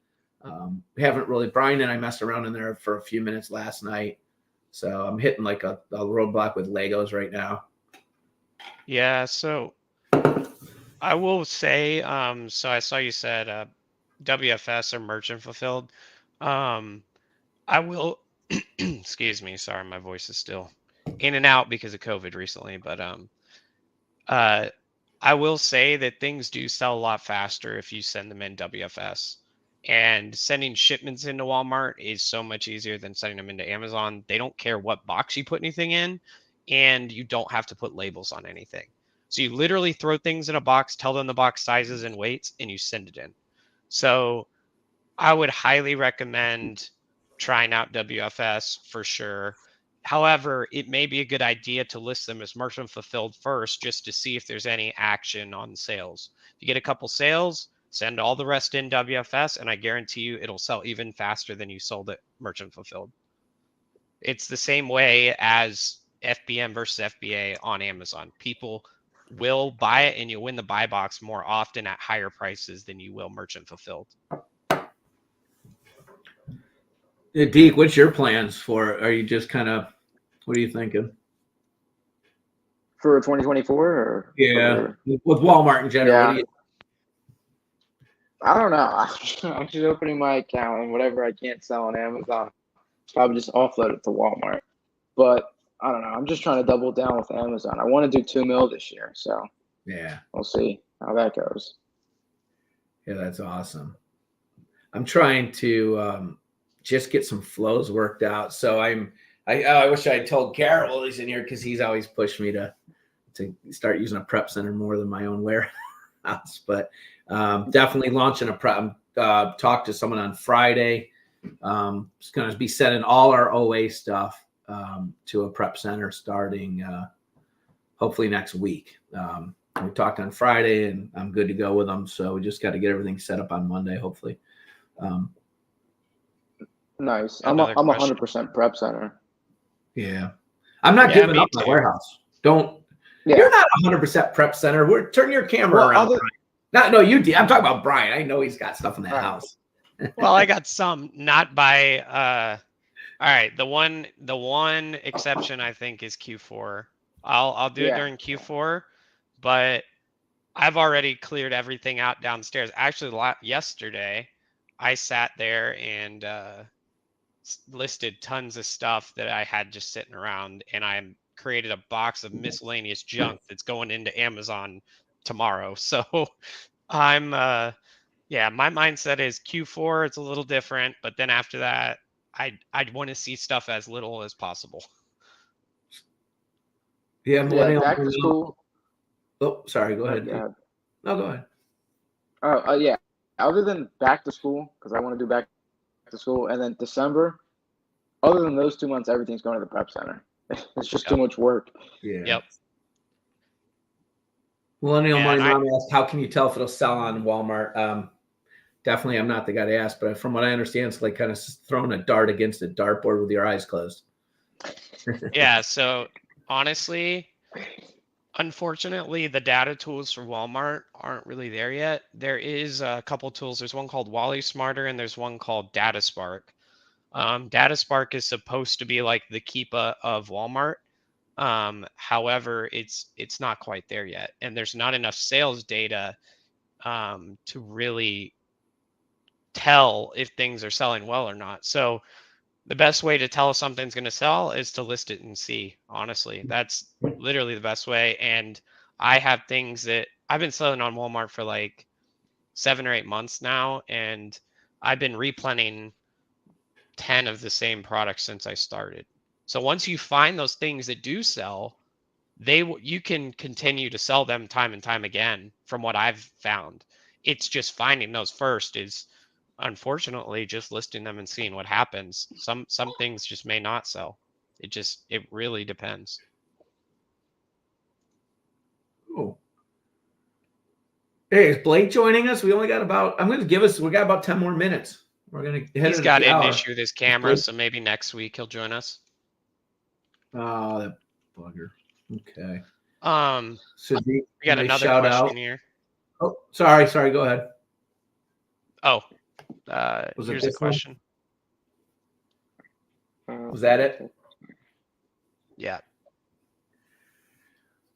We haven't really. Brian and I messed around in there for a few minutes last night. So I'm hitting like a roadblock with Legos right now. Yeah. So I will say, so I saw you said WFS or merchant fulfilled. I will, excuse me. Sorry, my voice is still in and out because of COVID recently. But I will say that things do sell a lot faster if you send them in WFS. And sending shipments into Walmart is so much easier than sending them into Amazon. They don't care what box you put anything in, and you don't have to put labels on anything. So you literally throw things in a box, tell them the box sizes and weights, and you send it in. So I would highly recommend trying out WFS for sure. However, it may be a good idea to list them as merchant fulfilled first, just to see if there's any action on sales. If you get a couple sales, send all the rest in WFS, and I guarantee you it'll sell even faster than you sold it merchant fulfilled. It's the same way as FBM versus FBA on Amazon. People will buy it, and you'll win the buy box more often at higher prices than you will merchant fulfilled. Deke, what's your plans for? Are you just kind of, what are you thinking? For 2024 or? Yeah, with Walmart in general. Yeah. I don't know. I'm just opening my account, and whatever I can't sell on Amazon, probably just offload it to Walmart. But I don't know. I'm just trying to double down with Amazon. I want to do 2 mil this year, so Yeah, we'll see how that goes. yeah, that's awesome. I'm trying to just get some flows worked out. So I wish I had told Garrett while he's in here, because he's always pushed me to start using a prep center more than my own warehouse. But definitely launching a prep. Talked to someone on Friday. It's going to be sending all our OA stuff to a prep center starting hopefully next week. We talked on Friday, and I'm good to go with them. So we just got to get everything set up on Monday, hopefully. Nice. I'm Another 100% prep center. Yeah, I'm not Yeah, giving me up my too. warehouse. Don't. Yeah. You're not 100% prep center. Turn your camera around. No, you did. I'm talking about Brian. I know he's got stuff in that Right. house. Well, I got some, not by all right. The one exception I think is Q4. I'll do it during Q4, but I've already cleared everything out downstairs. Actually, yesterday I sat there and listed tons of stuff that I had just sitting around, and I created a box of miscellaneous junk that's going into Amazon tomorrow. So I'm yeah, my mindset is Q4, it's a little different, but then after that, I'd want to see stuff as little as possible. Yeah, Yeah, back to school. Oh, sorry. Go ahead. Yeah. No, go ahead. Oh, yeah. Other than back to school, because I want to do back to school, and then December, other than those 2 months, everything's going to the prep center. It's just too much work. Yeah. Yep. Millennial Yeah, Money and Mom asked, how can you tell if it'll sell on Walmart? Definitely, I'm not the guy to ask, but from what I understand, it's like kind of throwing a dart against a dartboard with your eyes closed. Yeah, so honestly, unfortunately, the data tools for Walmart aren't really there yet. There is a couple tools. There's one called Wally Smarter and there's one called DataSpark. DataSpark is supposed to be like the Keepa of Walmart. However, it's not quite there yet, and there's not enough sales data to really tell if things are selling well or not. So the best way to tell if something's going to sell is to list it and see. Honestly, that's literally the best way. And I have things that I've been selling on Walmart for like 7 or 8 months now, and I've been replenning 10 of the same products since I started. So once you find those things that do sell, you can continue to sell them time and time again from what I've found. It's just finding those first is unfortunately just listing them and seeing what happens. Some things just may not sell. It really depends. Cool. Hey, is Blake joining us? We only got about, we got about 10 more minutes. We're going to head He's into got the an hour. issue with his camera, so maybe next week he'll join us. Oh, that bugger. Okay. So we got another shout question out here. Oh, sorry. Go ahead. Oh, Was it here's a this one? question. Was that it? Yeah.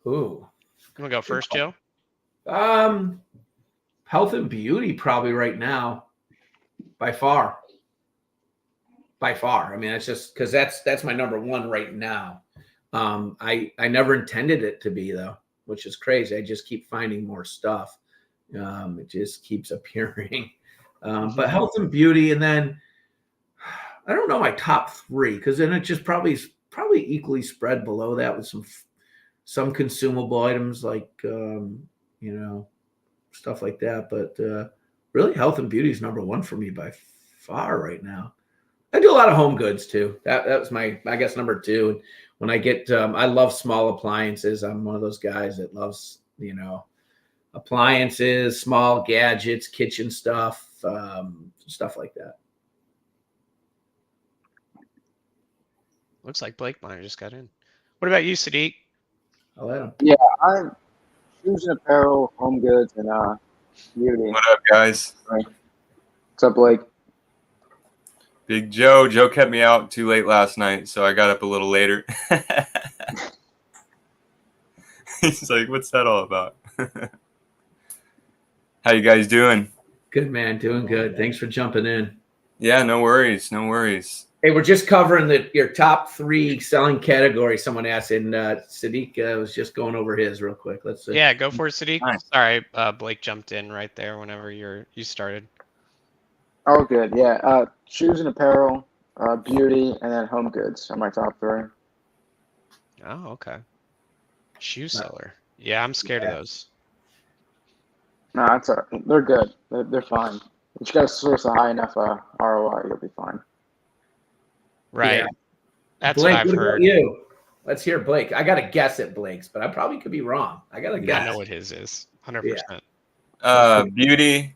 Ooh. I'm gonna go first, Joe. Health and beauty probably right now, by far. I mean, it's just because that's my number one right now. I never intended it to be though, which is crazy. I just keep finding more stuff. It just keeps appearing. But health and beauty, and then I don't know my top three because then it just probably equally spread below that with some consumable items like stuff like that. But really, health and beauty is number one for me by far right now. I do a lot of home goods too. That was my, I guess, number two. When I get, I love small appliances. I'm one of those guys that loves, appliances, small gadgets, kitchen stuff, stuff like that. Looks like Blake Meyer just got in. What about you, Sadiq? I'll let him. Yeah, I'm shoes and apparel, home goods, and beauty. What up, guys? What's up, Blake? Big Joe. Joe kept me out too late last night, so I got up a little later. He's like, what's that all about? How you guys doing? Good, man. Doing good. Thanks for jumping in. Yeah, no worries. No worries. Hey, we're just covering your top three selling categories. Someone asked, and Sadiq was just going over his real quick. Let's see. Yeah, go for it, Sadiq. Nice. Sorry, Blake jumped in right there whenever you started. Oh, good. Yeah, shoes and apparel, beauty, and then home goods are my top three. Oh, okay. Shoe seller. Yeah, I'm scared of those. No, they're good. They're fine. But you got to source a high enough ROI, you'll be fine. Right. Yeah. That's Blake, what I've about heard. you? Let's hear Blake. I got to guess at Blake's, but I probably could be wrong. I got to guess. I know what his is. 100%. Beauty.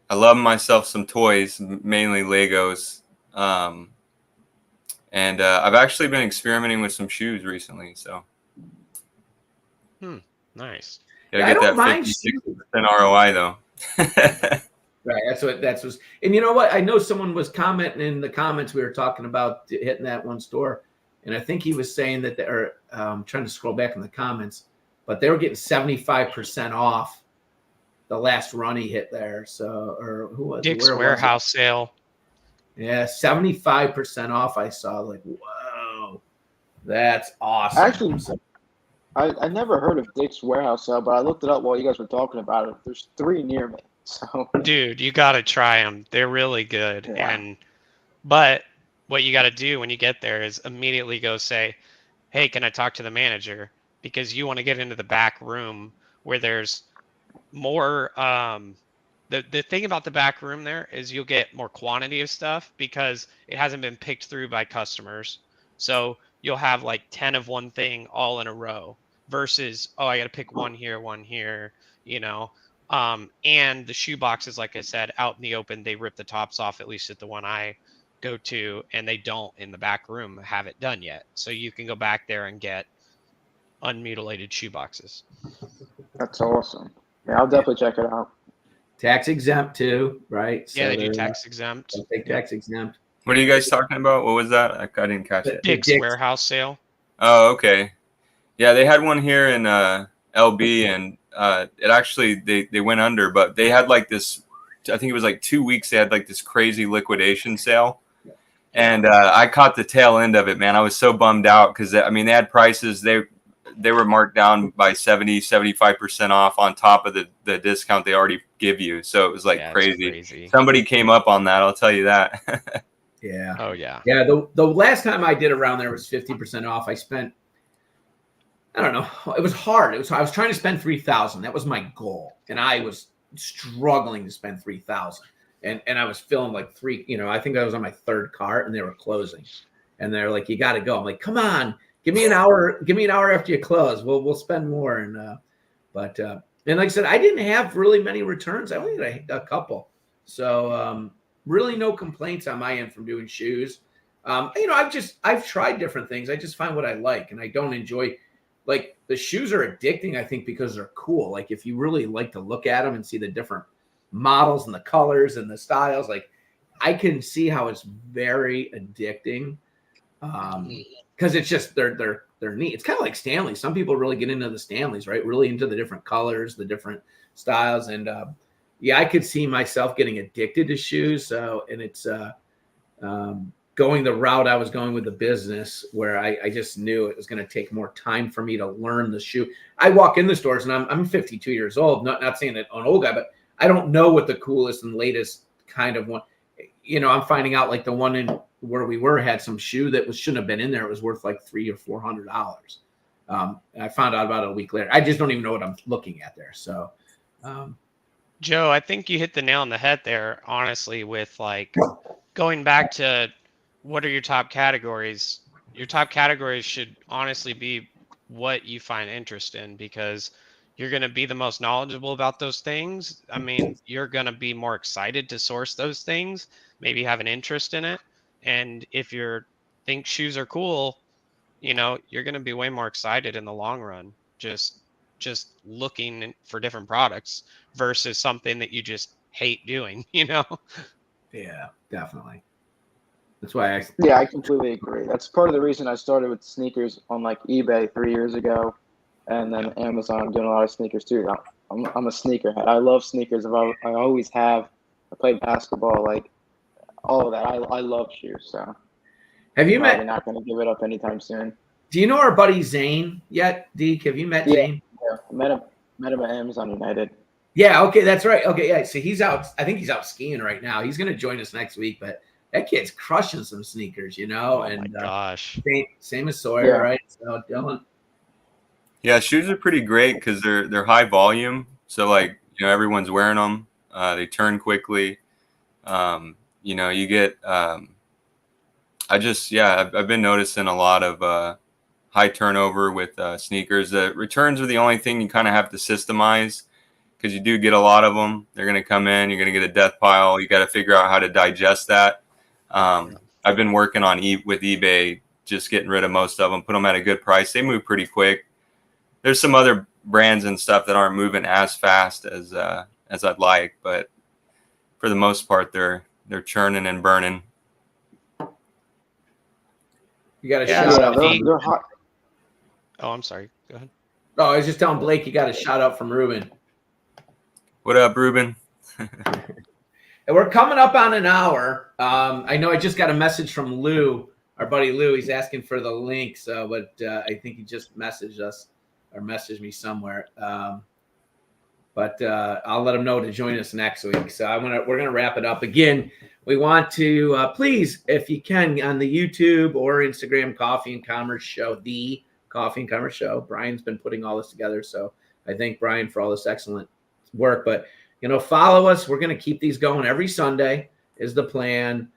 I love myself some toys, mainly Legos. And I've actually been experimenting with some shoes recently. So Nice. gotta I get don't that mind 50-60% ROI though. Right. That's was. And you know what? I know someone was commenting in the comments. We were talking about hitting that one store, and I think he was saying that they're trying to scroll back in the comments, but they were getting 75% off the last run he hit there. So, or who was Dick's where was Warehouse sale. it? Yeah, 75% off. I saw like, whoa, that's awesome. Actually, I never heard of Dick's Warehouse sale, but I looked it up while you guys were talking about it. There's 3 near me. So Dude, you got to try them. They're really good. Yeah. But what you got to do when you get there is immediately go say, hey, can I talk to the manager? Because you want to get into the back room where there's more. The thing about the back room there is you'll get more quantity of stuff because it hasn't been picked through by customers. So you'll have like 10 of one thing all in a row versus, oh, I got to pick one here, and the shoe boxes, like I said, out in the open, they rip the tops off, at least at the one I go to, and they don't in the back room have it done yet. So you can go back there and get unmutilated shoe boxes. That's awesome. Yeah, I'll definitely check it out. Tax exempt too, right? Yeah, they do they're, tax exempt. they'll take tax exempt. What are you guys talking about? What was that? I didn't catch it. Dick's Dick's. warehouse sale. Oh, okay. Yeah, they had one here in LB, and it actually they went under, but they had like this. I think it was like 2 weeks. They had like this crazy liquidation sale, and I caught the tail end of it. Man, I was so bummed out because I mean they had prices they were marked down by 75% off on top of the discount they already give you. So it was like Yeah, it's crazy. Somebody came up on that. I'll tell you that. Yeah. Oh yeah. Yeah. The last time I did around there was 50% off. I spent, I don't know. It was hard. I was trying to spend 3,000. That was my goal. And I was struggling to spend 3,000. And I was filling like I think I was on my third cart and they were closing. And they're like, you got to go. I'm like, come on, give me an hour after you close. We'll spend more. And, and like I said, I didn't have really many returns. I only had a couple. So, really no complaints on my end from doing shoes. I've tried different things. I just find what I like, and I don't enjoy, like, the shoes are addicting, I think, because they're cool. Like, if you really like to look at them and see the different models and the colors and the styles, like, I can see how it's very addicting. Because it's just they're neat. It's kind of like Stanley. Some people really get into the Stanleys, right? Really into the different colors, the different styles, and yeah, I could see myself getting addicted to shoes. So, and it's going the route I was going with the business, where I just knew it was going to take more time for me to learn the shoe. I walk in the stores, and I'm 52 years old. Not saying that I'm an old guy, but I don't know what the coolest and latest kind of one. I'm finding out like the one in where we were had some shoe that shouldn't have been in there. It was worth like $300 or $400. I found out about it a week later. I just don't even know what I'm looking at there. So. Joe, I think you hit the nail on the head there, honestly, with like going back to what are your top categories? Your top categories should honestly be what you find interest in, because you're going to be the most knowledgeable about those things. I mean, you're going to be more excited to source those things, maybe have an interest in it. And if you think shoes are cool, you're going to be way more excited in the long run. Just looking for different products versus something that you just hate doing, Yeah, definitely. That's why I completely agree. That's part of the reason I started with sneakers on like eBay 3 years ago, and then Amazon. I'm doing a lot of sneakers too. I'm a sneakerhead. I love sneakers. I always have. I played basketball, like all of that. I love shoes. So have you probably met? Not going to give it up anytime soon. Do you know our buddy Zane yet, Deke? Have you met Zane? Yeah, met him at Amazon United. Yeah, okay, that's right. Okay, yeah. So he's out. I think he's out skiing right now. He's going to join us next week. But that kid's crushing some sneakers, Oh and my gosh. Same as Sawyer, Yeah. right? So Dylan. Yeah, shoes are pretty great because they're high volume. So like everyone's wearing them. They turn quickly. You get. I've been noticing a lot of high turnover with sneakers. The returns are the only thing you kind of have to systemize, because you do get a lot of them. They're going to come in. You're going to get a death pile. You got to figure out how to digest that. I've been working on with eBay, just getting rid of most of them, put them at a good price. They move pretty quick. There's some other brands and stuff that aren't moving as fast as I'd like, but for the most part, they're churning and burning. You got a Yeah, shout so out. They're hot. Oh, I'm sorry. Go ahead. Oh, I was just telling Blake you got a shout out from Ruben. What up, Ruben? And we're coming up on an hour. I know I just got a message from Lou, our buddy Lou. He's asking for the link, but I think he just messaged us or messaged me somewhere. But I'll let him know to join us next week. So we're gonna wrap it up again. We want to please, if you can, on the YouTube or Instagram, Coffee and Commerce Show, the Coffee and Commerce Show. Brian's been putting all this together, so I thank Brian for all this excellent work. But follow us. We're going to keep these going every Sunday is the plan.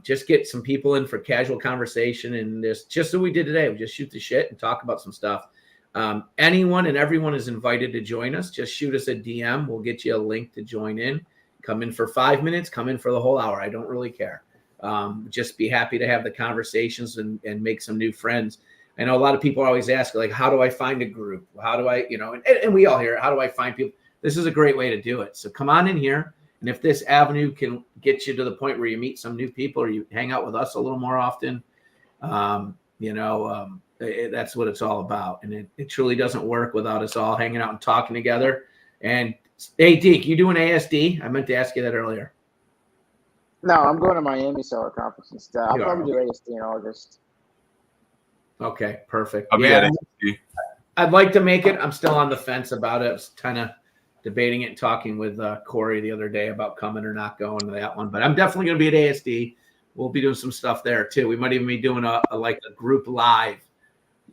Just get some people in for casual conversation, and just what we did today. We just shoot the shit and talk about some stuff. Anyone and everyone is invited to join us. Just shoot us a DM. We'll get you a link to join in. Come in for 5 minutes. Come in for the whole hour. I don't really care. Just be happy to have the conversations and make some new friends. I know a lot of people always ask, like, how do I find a group? How do I, and we all hear it. How do I find people? This is a great way to do it. So come on in here. And if this avenue can get you to the point where you meet some new people or you hang out with us a little more often, that's what it's all about. And it truly doesn't work without us all hanging out and talking together. And hey, Deke, you doing ASD? I meant to ask you that earlier. No, I'm going to Miami Seller Conference instead. I'll You are, probably do ASD in August. Okay, perfect. I'll be at ASD. I'd like to make it. I'm still on the fence about it. I was kind of debating it and talking with Corey the other day about coming or not going to that one. But I'm definitely going to be at ASD. We'll be doing some stuff there too. We might even be doing a group live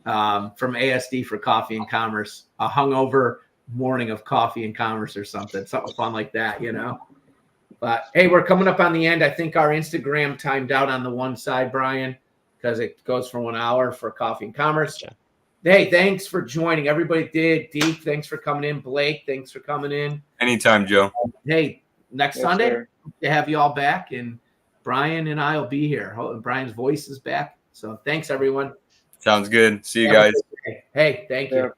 from ASD for Coffee and Commerce, a hungover morning of Coffee and Commerce or something fun like that, But hey, we're coming up on the end. I think our Instagram timed out on the one side, Brian, because it goes for 1 hour for Coffee and Commerce. Gotcha. Hey, thanks for joining. Everybody did. Deke, thanks for coming in. Blake, thanks for coming in. Anytime, Joe. Hey, next Yes, Sunday, sir. to have you all back, and Brian and I will be here. Brian's voice is back. So thanks, everyone. Sounds good. See you Have a guys. good day. Hey, thank you. Yeah.